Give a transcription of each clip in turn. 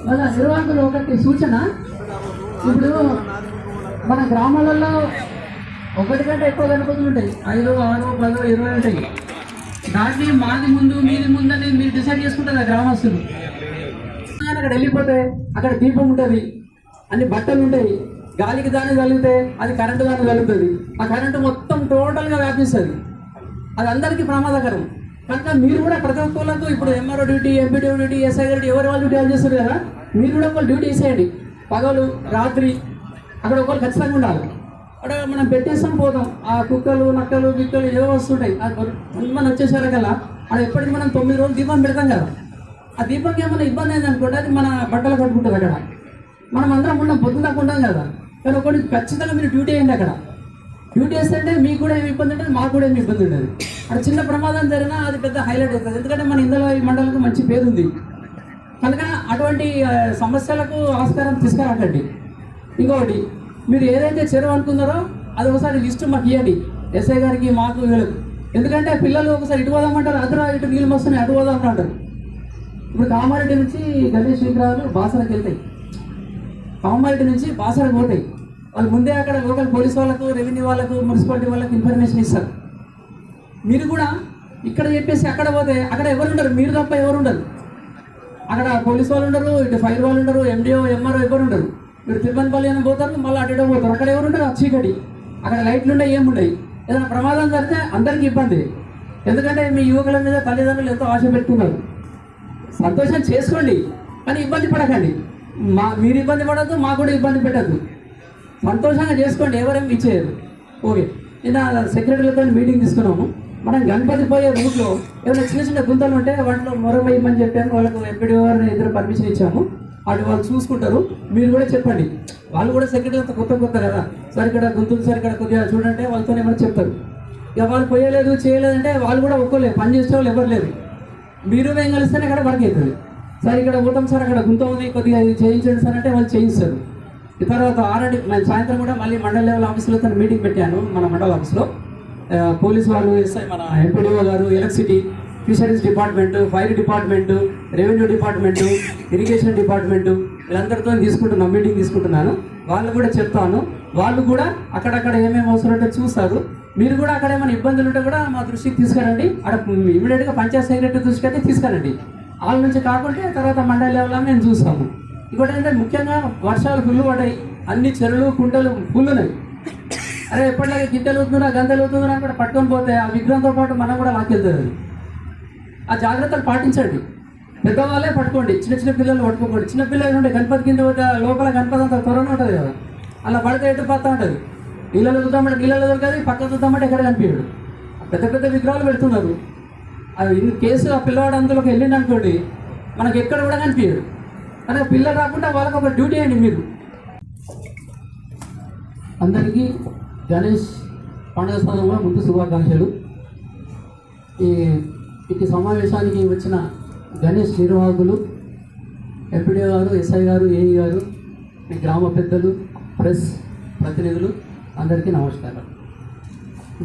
మన నిర్వాహకులు ఒకటి సూచన, ఇప్పుడు మన గ్రామాలలో ఒకటి కంటే ఎక్కువ గణపతులు ఉంటాయి, 5, 6, 10, 20 ఉంటాయి. దాన్ని మాది ముందు మీది ముందు అని మీరు డిసైడ్ చేసుకుంటారు గ్రామస్తులు. అక్కడ వెళ్ళిపోతే అక్కడ దీపం ఉంటుంది, అన్ని బట్టలు ఉంటాయి, గాలికి దాన్ని కలిగితే అది కరెంటు దాన్ని కలుగుతుంది, ఆ కరెంటు మొత్తం టోటల్గా వ్యాపిస్తుంది, అది అందరికీ ప్రమాదకరం. కనుక మీరు కూడా ప్రతి ఒక్కళ్ళకు ఇప్పుడు MRO duty, MPDO duty, SI duty, ఎవరి వాళ్ళు డ్యూటీ వాళ్ళు చేస్తారు కదా, మీరు కూడా ఒకళ్ళు డ్యూటీ వేసేయండి. పగలు రాత్రి అక్కడ ఒకళ్ళు ఖచ్చితంగా ఉండాలి. అక్కడ మనం పెట్టేస్తాం పోతాం, ఆ కుక్కలు నక్కలు బిక్కలు ఏవో వస్తుంటాయి, మనం వచ్చేసరికి కల్లా అది ఎప్పటికీ మనం 9 రోజులు దీపం పెడతాం కదా, ఆ దీపంకి ఏమైనా ఇబ్బంది అయింది అనుకోండి అది మన బట్టలు కట్టుకుంటుంది. అక్కడ మనం అందరం ఉన్నాం, పొద్దుదాకా ఉంటాం కదా, కానీ ఒకటి ఖచ్చితంగా మీరు డ్యూటీ వేయండి. అక్కడ డ్యూటీ వేస్తుంటే మీకు కూడా ఏమి ఇబ్బంది ఉంటుంది, మాకు కూడా ఏమి ఇబ్బంది ఉండదు. అక్కడ చిన్న ప్రమాదం జరిగినా అది పెద్ద హైలైట్ అవుతుంది, ఎందుకంటే మన ఇందులో ఈ మండలకు మంచి పేరు ఉంది. కనుక అటువంటి సమస్యలకు ఆస్కారం తీసుకురాకండి. ఇంకొకటి, మీరు ఏదైతే చెరువు అనుకున్నారో అది ఒకసారి లిస్టు మాకు ఇవ్వండి, ఎస్ఐ గారికి, మాకు, వీళ్ళకు. ఎందుకంటే పిల్లలు ఒకసారి ఇటు పోదామంటారు, అదురా ఇటు నీళ్ళు వస్తున్నాయి అటు పోదామంటారు. ఇప్పుడు కామారెడ్డి నుంచి గణేష్ విగ్రహాలు బాసరకు వెళ్తాయి, కామారెడ్డి నుంచి బాసరకు పోతాయి. వాళ్ళు ముందే అక్కడ లోకల్ పోలీస్ వాళ్ళకు, రెవెన్యూ వాళ్ళకు, మున్సిపాలిటీ వాళ్ళకు ఇన్ఫర్మేషన్ ఇస్తారు. మీరు కూడా ఇక్కడ చెప్పేసి అక్కడ పోతే అక్కడ ఎవరు ఉండరు, మీరు తప్ప ఎవరు ఉండరు. అక్కడ పోలీస్ వాళ్ళు ఉండరు, ఇటు ఫైర్ వాళ్ళు ఉండరు, ఎండిఓ, ఎంఆర్ఓ ఎవరు ఉండరు. మీరు తిరుపతిపల్లి అని పోతారు, మళ్ళీ అటు పోతారు, అక్కడ ఎవరు ఉండరు, చీకటి, అక్కడ లైట్లు ఉండవు, ఏముండయి. ఏదైనా ప్రమాదం జరిగితే అందరికీ ఇబ్బంది. ఎందుకంటే మీ యువకుల మీద తల్లిదండ్రులు ఎంతో ఆశ పెట్టుకున్నారు. సంతోషం చేసుకోండి కానీ ఇబ్బంది పడకండి. మీరు ఇబ్బంది పడద్దు, మాకు కూడా ఇబ్బంది పెట్టద్దు. సంతోషంగా చేసుకోండి, ఎవరేం ఇచ్చేయరు. ఓకే, నిన్న సెక్రటరీలతో మీటింగ్ తీసుకున్నాము. మనం గణపతి పోయే రూట్లో ఏమైనా చిన్న చిన్న గుంతలు ఉంటే వాటిలో వేయమని చెప్పాను. వాళ్ళకు ఎంపీడీ గారిని ఇద్దరు పర్మిషన్ ఇచ్చాము, అటు వాళ్ళు చూసుకుంటారు. మీరు కూడా చెప్పండి, వాళ్ళు కూడా సెక్రటరీలతో కొత్త కదా, సార్ ఇక్కడ గుంతులు సార్ ఇక్కడ కొద్దిగా చూడంటే వాళ్ళతో ఏమైనా చెప్తారు. ఇక వాళ్ళు పోయలేదు చేయలేదంటే వాళ్ళు కూడా ఒక్కలేదు, పని చేసే వాళ్ళు ఎవరు లేరు. మీరు మేము కలిస్తేనే అక్కడ వర్క్ అవుతుంది. సార్ ఇక్కడ పోతాం సార్, అక్కడ గుంత ఉంది కొద్దిగా చేయించండి సార్ అంటే వాళ్ళు చేయిస్తారు. ఈ తర్వాత ఆల్రెడీ నేను సాయంత్రం కూడా మళ్ళీ మండల లెవెల్ ఆఫీసులో తను మీటింగ్ పెట్టాను. మన మండల ఆఫీస్లో పోలీసు వాళ్ళు, ఎస్ఐ, మన ఎంపీడీఓ గారు, electricity, fisheries department, fire department, revenue department, irrigation department, వీళ్ళందరితో మీటింగ్ తీసుకుంటున్నాను. వాళ్ళు కూడా చెప్తాను, వాళ్ళు కూడా అక్కడక్కడ ఏమేమి అవసరం ఉంటే చూస్తారు. మీరు కూడా అక్కడ ఏమైనా ఇబ్బందులు ఉంటే కూడా మా దృష్టికి తీసుకురండి. అక్కడ ఇమీడియట్గా పంచాయత్ సెక్రటరీ దృష్టికి అయితే తీసుకురండి. వాళ్ళ నుంచి కాకుంటే తర్వాత మండల లెవెల్లో మేము చూస్తాము. ఇంకోటి ఏంటంటే ముఖ్యంగా వర్షాలు ఫుల్ పడ్డాయి, అన్ని చెరువులు కుంటలు ఫుల్ ఉన్నాయి. అరే ఎప్పటిలాగే గిట్టెలు అవుతుందా గంతలు అవుతుందా అక్కడ పట్టుకొని పోతే ఆ విగ్రహంతో పాటు మనం కూడా లాక్కెళ్తుంది. ఆ జాగ్రత్తలు పాటించండి. పెద్దవాళ్ళే పట్టుకోండి, చిన్న పిల్లలు పట్టుకోకండి. చిన్న పిల్లలు ఉంటే గణపతి కింద లోపల గణపతి అంత త్వరనే ఉంటుంది కదా, అలా పడితే ఎటు పడతా ఉంటుంది. నీళ్ళలో చూద్దామంటే నీళ్ళలో దొరకదు, పక్కన చూద్దామంటే ఎక్కడ కనిపించడు. పెద్ద విగ్రహాలు పెడుతున్నారు. అది ఇన్ కేసు ఆ పిల్లవాడు అందులోకి వెళ్ళింది అనుకోండి, మనకి ఎక్కడ కూడా కనిపించడు. కానీ పిల్లలు రాకుండా వాళ్ళకి ఒక డ్యూటీ అండి. మీరు అందరికీ గణేష్ పండుగ స్థానంలో ముందు శుభాకాంక్షలు. ఈ సమావేశానికి వచ్చిన గణేష్ నిర్వాహకులు, ఎంపీడీ గారు, ఎస్ఐ గారు, ఏఈ గారు, మీ గ్రామ పెద్దలు, ప్రెస్ ప్రతినిధులు అందరికీ నమస్కారం.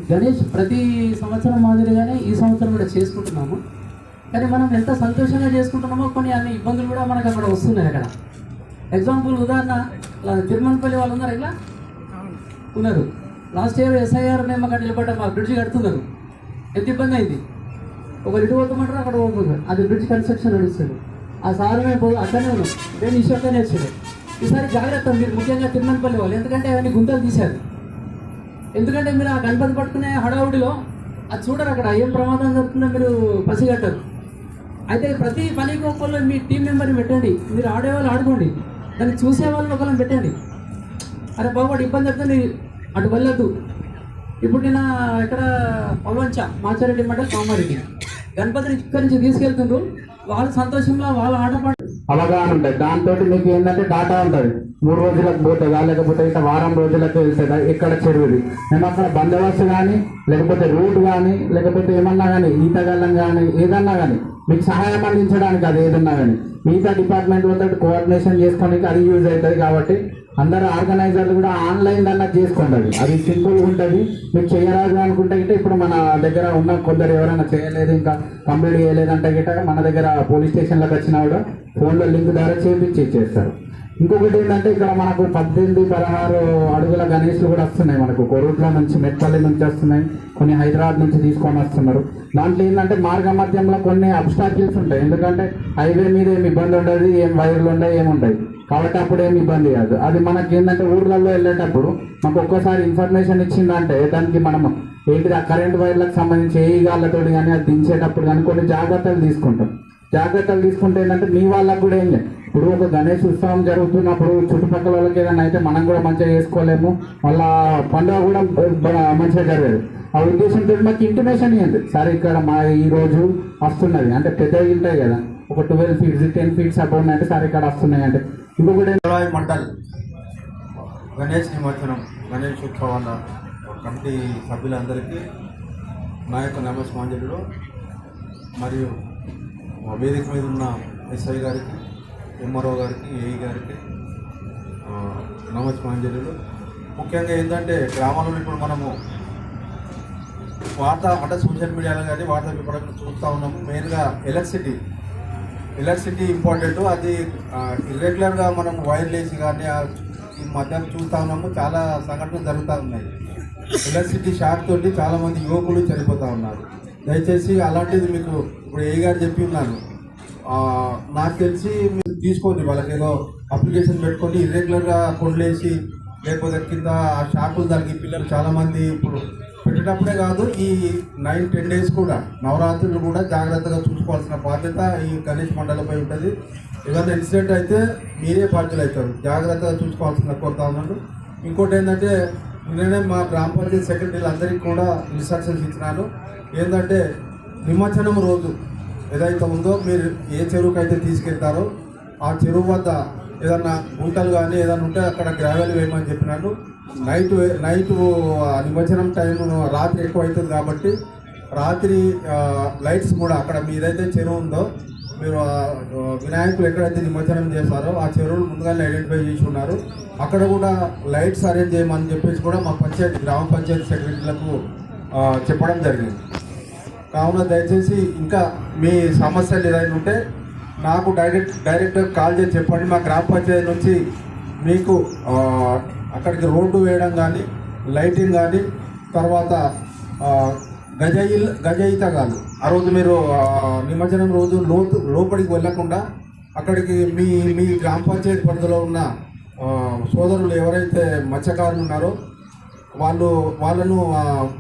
గణేష్ ప్రతి సంవత్సరం మాదిరిగానే ఈ సంవత్సరం కూడా చేసుకుంటున్నాము. కానీ మనం ఎంత సంతోషంగా చేసుకుంటున్నామో కొన్ని అన్ని ఇబ్బందులు కూడా మనకు అక్కడ వస్తున్నాయి. అక్కడ ఎగ్జాంపుల్ ఉదాహరణ, తిరుమలపల్లి వాళ్ళు ఉన్నారు, ఇలా ఉన్నారు. లాస్ట్ ఇయర్ ఎస్ఐఆర్ మేము అక్కడ నిలబడ్డ మా బ్రిడ్జ్ కడుతున్నారు. ఎంత ఇబ్బంది అయింది. ఒకరు ఇటు పోతామంటారు, అక్కడ పోతున్నారు. అది బ్రిడ్జ్ కన్స్ట్రక్షన్ నడుస్తుంది. ఆ సార్ మేము అక్కడనే ఉన్నాం, నేను ఇష్యూ అక్కడనే వచ్చాడు. ఈసారి జాగ్రత్త మీరు, ముఖ్యంగా తిరుమలపల్లి వాళ్ళు, ఎందుకంటే అవన్నీ గుంతలు తీశారు. ఎందుకంటే మీరు ఆ గణపతి పట్టుకునే హడావుడిలో అది చూడరు, అక్కడ ఏం ప్రమాదం జరుగుతుందో మీరు పసిగట్టరు. అయితే ప్రతి పనికి ఒకళ్ళు మీ టీం మెంబర్ని పెట్టండి. మీరు ఆడేవాళ్ళు ఆడుకోండి, దాన్ని చూసే వాళ్ళని ఒకళ్ళని పెట్టండి. అరే బాబు ఇబ్బంది అవుతుంది, అటు వెళ్ళొద్దు. ఇప్పుడు నేను ఇక్కడ పల్వంచ మాచారెడ్డి మండలి కామారెడ్డి గణపతిని ఇక్కడి నుంచి తీసుకెళ్తుండ్రు. వాళ్ళ సంతోషంలో వాళ్ళ ఆటపాటు అవగాహన ఉంటుంది. దాంతో మీకు ఏంటంటే డాటా ఉంటుంది, 3 రోజులకు పోతుందా లేకపోతే ఇట్లా వారం రోజులకు వెళ్తుందా, ఎక్కడ చెరువుది, ఏమన్నా బందోబస్తు కానీ లేకపోతే రూట్ కానీ లేకపోతే ఏమన్నా కానీ ఈతగాళ్ళం కానీ ఏదన్నా కానీ మీకు సహాయం అందించడానికి అది ఏదన్నా కానీ మిగతా డిపార్ట్మెంట్ వాళ్ళతో కోఆర్డినేషన్ చేసుకోవడానికి అది యూజ్ అవుతుంది. కాబట్టి అందరు ఆర్గనైజర్లు కూడా ఆన్లైన్ అన్నది చేసుకోండి, అది సింపుల్గా ఉంటుంది. మీకు చేయరాదు అనుకుంటే గిట్ట ఇప్పుడు మన దగ్గర ఉన్న కొందరు ఎవరైనా చేయలేదు ఇంకా కంప్లీట్ చేయలేదంటే గిట్ట మన దగ్గర పోలీస్ స్టేషన్లకు వచ్చినా కూడా ఫోన్లో లింక్ ద్వారా చేపించి ఇచ్చేస్తారు. ఇంకొకటి ఏంటంటే ఇక్కడ మనకు 18-16 అడుగుల గణేష్లు కూడా వస్తున్నాయి, మనకు కొరూట్ల నుంచి మెట్పల్లి నుంచి వస్తున్నాయి, కొన్ని హైదరాబాద్ నుంచి తీసుకొని వస్తున్నారు. దాంట్లో ఏంటంటే మార్గ మధ్యంలో కొన్ని అబ్స్టాకిల్స్ ఉంటాయి, ఎందుకంటే హైవే మీద ఏమి ఇబ్బంది ఉండదు, ఏం వైర్లు ఉండవు ఏముంటాయి, కాబట్టి అప్పుడు ఏమి ఇబ్బంది కాదు. అది మనకి ఏంటంటే ఊర్లలో వెళ్ళేటప్పుడు మాకు ఒక్కోసారి ఇన్ఫర్మేషన్ ఇచ్చిందంటే దానికి మనం ఏంటిది ఆ కరెంట్ వైర్లకు సంబంధించి ఏ గాళ్ళతో కానీ అది దించేటప్పుడు కానీ కొన్ని జాగ్రత్తలు తీసుకుంటాం. జాగ్రత్తలు తీసుకుంటే ఏంటంటే మీ వాళ్ళకు కూడా ఏం లేదు, ఇప్పుడు ఒక గణేష్ ఉత్సవం జరుగుతున్నప్పుడు చుట్టుపక్కల వాళ్ళకి ఏదైనా అయితే మనం కూడా మంచిగా చేసుకోలేము, వాళ్ళ పండుగ కూడా మంచిగా జరగదు. ఆ ఉద్దేశంతో మాకు ఇంటిమేషన్ ఇవ్వండి, సరే ఇక్కడ మా ఈరోజు వస్తున్నది అంటే పెద్దవి ఉంటాయి కదా, ఒక 12 feet 10 feet అబౌవ్ అంటే సరే ఇక్కడ వస్తున్నాయి అంటే. ఇంకొకటి మండల్ గణేష్ నిమజ్జనం గణేష్ ఉత్సవాల కమిటీ సభ్యులందరికీ నా యొక్క నమస్మాంజలుడు, మరియు వేదిక మీద ఉన్న ఎస్ఐ గారికి, ఎంఆర్ఓ గారికి, ఏఈ గారికి నమస్మాంజలుడు. ముఖ్యంగా ఏంటంటే గ్రామాల్లో ఇప్పుడు మనము వార్త అంటే సోషల్ మీడియాలో కానీ వార్తా పేపర్లను చూస్తూ ఉన్నాము. మెయిన్గా ఎలక్ట్రిసిటీ ఇంపార్టెంట్, అది ఇర్రెగ్యులర్గా మనం వైర్లు వేసి కానీ ఈ మధ్యాహ్నం చూస్తూ ఉన్నాము, చాలా సంఘటనలు జరుగుతూ ఉన్నాయి. ఎలక్ట్రిసిటీ షాక్ తోటి చాలామంది యువకులు చనిపోతూ ఉన్నారు. దయచేసి అలాంటిది మీకు ఇప్పుడు ఏ గారు చెప్పి ఉన్నాను, నాకు తెలిసి మీరు తీసుకోండి, వాళ్ళకి ఏదో అప్లికేషన్ పెట్టుకొని ఇర్రెగ్యులర్గా కొండలేసి లేకపోతే కింద ఆ షాకులు దానికి పిల్లలు చాలామంది ఇప్పుడు పెట్టేటప్పుడే కాదు, ఈ 9-10 days కూడా నవరాత్రులు కూడా జాగ్రత్తగా చూసుకోవాల్సిన బాధ్యత ఈ గణేష్ మండలిపై ఉంటుంది. ఏదైనా ఇన్సిడెంట్ అయితే మీరే బాధ్యులు అవుతారు, జాగ్రత్తగా చూసుకోవాల్సిన కోరుతా ఉన్నాను. ఇంకోటి ఏంటంటే నేనే మా గ్రామ పంచాయతీ సెక్రటరీలు అందరికీ కూడా ఇన్స్ట్రక్షన్స్ ఇచ్చినాను. ఏంటంటే నిమజ్జనం రోజు ఏదైతే ఉందో మీరు ఏ చెరువుకి అయితే తీసుకెళ్తారో ఆ చెరువు వద్ద ఏదన్నా గుంటలు కానీ ఏదైనా ఉంటే అక్కడ గ్రావెల్ వేయమని చెప్పినాను. నైట్ నిమజ్జనం టైం రాత్రి ఎక్కువ అవుతుంది కాబట్టి రాత్రి లైట్స్ కూడా అక్కడ మీదైతే చెరువు ఉందో మీరు వినాయకులు ఎక్కడైతే నిమజ్జనం చేస్తారో ఆ చెరువులు ముందుగానే ఐడెంటిఫై చేసి ఉన్నారు, అక్కడ కూడా లైట్స్ అరేంజ్ చేయమని చెప్పేసి కూడా మా గ్రామ పంచాయతీ సెక్రటరీలకు చెప్పడం జరిగింది. కావున దయచేసి ఇంకా మీ సమస్యలు ఏదైనా ఉంటే నాకు డైరెక్ట్గా కాల్ చేసి చెప్పండి. మా గ్రామ పంచాయతీ నుంచి మీకు అక్కడికి రోడ్డు వేయడం కానీ లైటింగ్ కానీ తర్వాత గజ ఈతగాళ్ళు ఆ రోజు మీరు నిమజ్జనం రోజు లోపలికి వెళ్ళకుండా అక్కడికి మీ గ్రామ పంచాయతీ పరిధిలో ఉన్న సోదరులు ఎవరైతే మత్స్యకారులు ఉన్నారో వాళ్ళను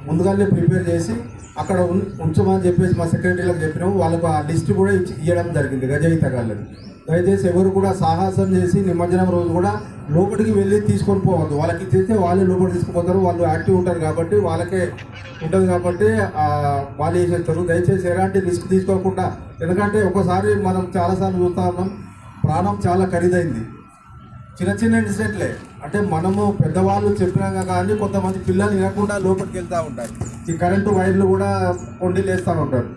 ముందుగానే ప్రిపేర్ చేసి అక్కడ ఉంచమని చెప్పేసి మా సెక్రటరీలకు చెప్పినాము. వాళ్ళకు ఆ లిస్ట్ కూడా ఇవ్వడం జరిగింది గజ ఈతగాళ్ళని. దయచేసి ఎవరు కూడా సాహసం చేసి నిమజ్జనం రోజు కూడా లోపలికి వెళ్ళి తీసుకొని పోవద్దు, వాళ్ళకి చేస్తే వాళ్ళే లోపలికి తీసుకుపోతారు, వాళ్ళు యాక్టివ్ ఉంటారు కాబట్టి వాళ్ళకే ఉంటుంది కాబట్టి వాళ్ళు వేసేస్తారు. దయచేసి ఎలాంటి రిస్క్ తీసుకోకుండా, ఎందుకంటే ఒకసారి మనం చాలాసార్లు చూస్తూ ఉన్నాం, ప్రాణం చాలా ఖరీదైంది. చిన్న ఇన్సిడెంట్లే అంటే మనము పెద్దవాళ్ళు చెప్పినాక కానీ కొంతమంది పిల్లలు వినకుండా లోపలికి వెళ్తూ ఉంటారు, ఈ కరెంటు వైర్లు కూడా కొండీలు వేస్తూ ఉంటారు.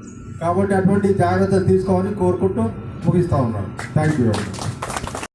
కాబట్టి అటువంటి జాగ్రత్తలు తీసుకోవాలని కోరుకుంటూ ముగిస్తూ ఉన్నాను. Thank you.